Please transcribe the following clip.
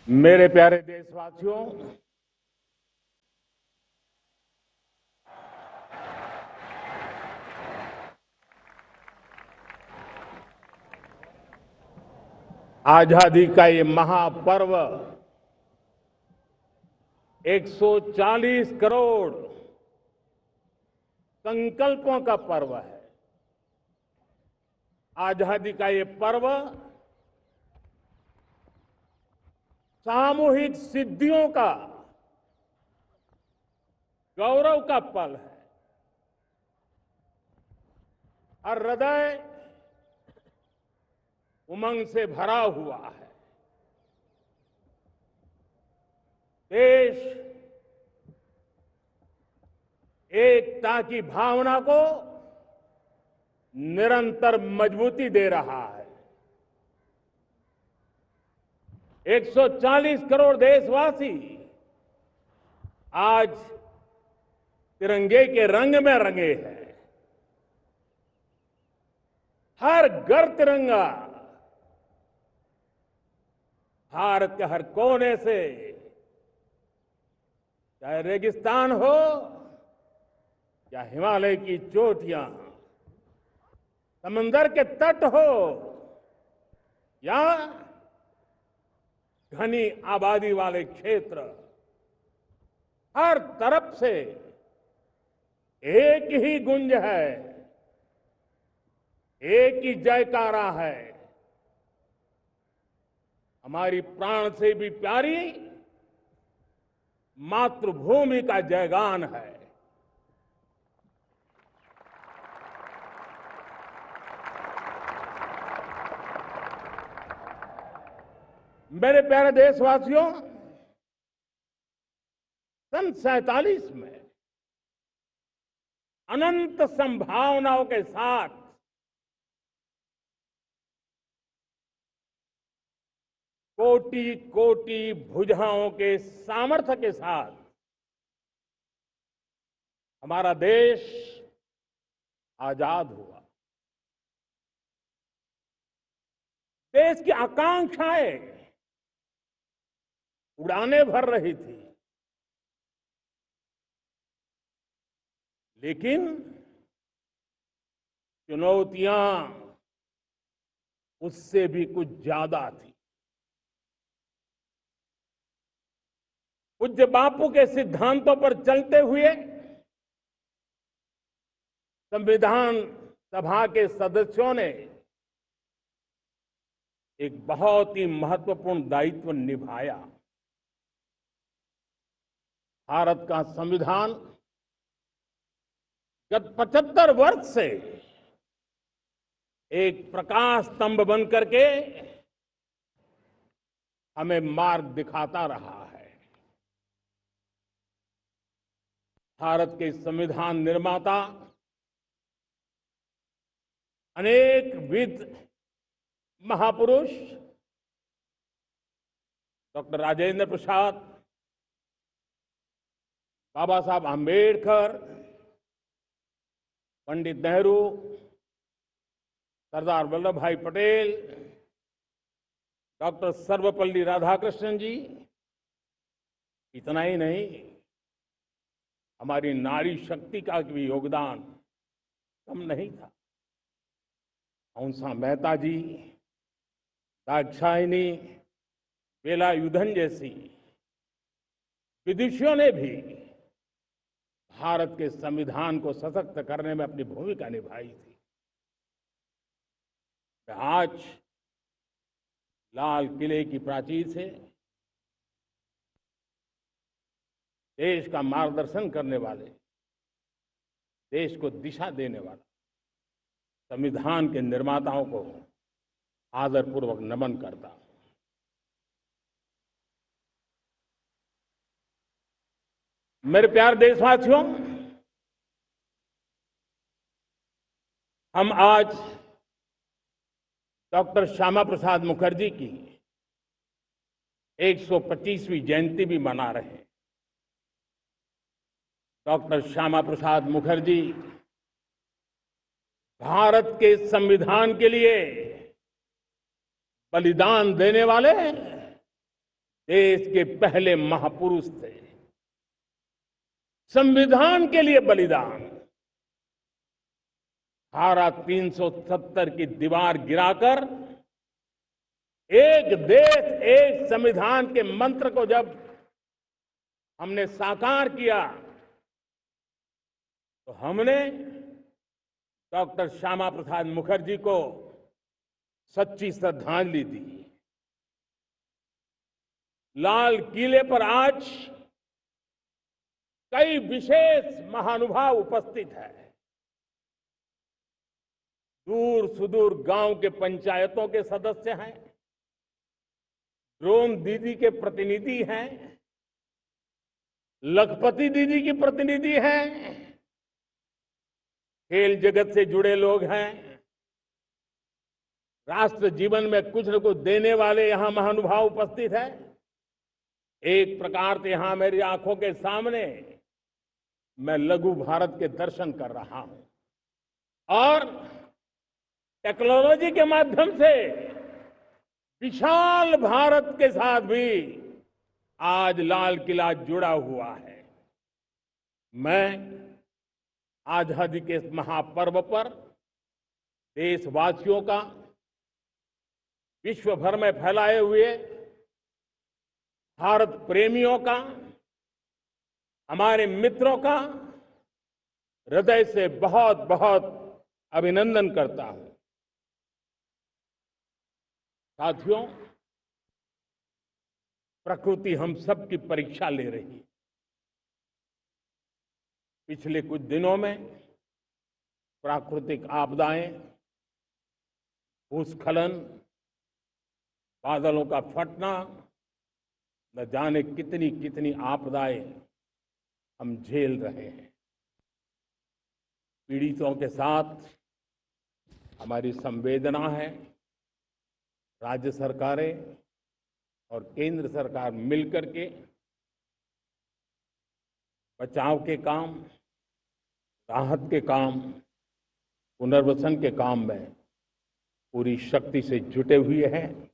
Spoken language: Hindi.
मेरे प्यारे देशवासियों, आजादी का ये महापर्व 140 करोड़ संकल्पों का पर्व है। आजादी का ये पर्व सामूहिक सिद्धियों का गौरव का पल है। हर हृदय उमंग से भरा हुआ है। देश एकता की भावना को निरंतर मजबूती दे रहा है। 140 करोड़ देशवासी आज तिरंगे के रंग में रंगे हैं। हर घर तिरंगा, भारत के हर कोने से, चाहे रेगिस्तान हो या हिमालय की चोटियां, समंदर के तट हो या घनी आबादी वाले क्षेत्र, हर तरफ से एक ही गुंज है, एक ही जयकारा है। हमारी प्राण से भी प्यारी मातृभूमि का जयगान है। मेरे प्यारे देशवासियों, सन 47 में अनंत संभावनाओं के साथ कोटि कोटि भुजाओं के सामर्थ्य के साथ हमारा देश आजाद हुआ। देश की आकांक्षाएं उड़ाने भर रही थी, लेकिन चुनौतियां उससे भी कुछ ज्यादा थी। पूज्य बापू के सिद्धांतों पर चलते हुए संविधान सभा के सदस्यों ने एक बहुत ही महत्वपूर्ण दायित्व निभाया। भारत का संविधान गत 75 वर्ष से एक प्रकाश स्तंभ बन करके हमें मार्ग दिखाता रहा है। भारत के संविधान निर्माता अनेक विद महापुरुष डॉक्टर राजेंद्र प्रसाद, बाबा साहब आंबेडकर, पंडित नेहरू, सरदार वल्लभ भाई पटेल, डॉक्टर सर्वपल्ली राधाकृष्णन जी, इतना ही नहीं, हमारी नारी शक्ति का भी योगदान कम नहीं था। हंसा मेहता जी, दाक्षायणी, वेलायुधन जैसी विदुषियों ने भी भारत के संविधान को सशक्त करने में अपनी भूमिका निभाई थी। आज लाल किले की प्राचीर से देश का मार्गदर्शन करने वाले, देश को दिशा देने वाला संविधान के निर्माताओं को आदरपूर्वक नमन करता हूं। मेरे प्यारे देशवासियों, हम आज डॉक्टर श्यामा प्रसाद मुखर्जी की 125वीं जयंती भी मना रहे हैं। डॉक्टर श्यामा प्रसाद मुखर्जी भारत के संविधान के लिए बलिदान देने वाले देश के पहले महापुरुष थे। संविधान के लिए बलिदान, धारा 370 की दीवार गिराकर एक देश एक संविधान के मंत्र को जब हमने साकार किया तो हमने डॉक्टर श्यामा प्रसाद मुखर्जी को सच्ची श्रद्धांजलि दी। लाल किले पर आज कई विशेष महानुभाव उपस्थित हैं। दूर सुदूर गांव के पंचायतों के सदस्य हैं, ड्रोन दीदी के प्रतिनिधि हैं, लखपति दीदी की प्रतिनिधि हैं, खेल जगत से जुड़े लोग हैं, राष्ट्र जीवन में कुछ न कुछ देने वाले यहां महानुभाव उपस्थित हैं। एक प्रकार से यहां मेरी आंखों के सामने मैं लघु भारत के दर्शन कर रहा हूं और टेक्नोलॉजी के माध्यम से विशाल भारत के साथ भी आज लाल किला जुड़ा हुआ है। मैं आजादी के इस महापर्व पर देशवासियों का, विश्व भर में फैलाए हुए भारत प्रेमियों का, हमारे मित्रों का हृदय से बहुत बहुत अभिनंदन करता हूं। साथियों, प्रकृति हम सब की परीक्षा ले रही है। पिछले कुछ दिनों में प्राकृतिक आपदाएं, भूस्खलन, बादलों का फटना, न जाने कितनी कितनी आपदाएं हम झेल रहे हैं। पीड़ितों के साथ हमारी संवेदना है। राज्य सरकारें और केंद्र सरकार मिलकर के बचाव के काम, राहत के काम, पुनर्वसन के काम में पूरी शक्ति से जुटे हुए हैं।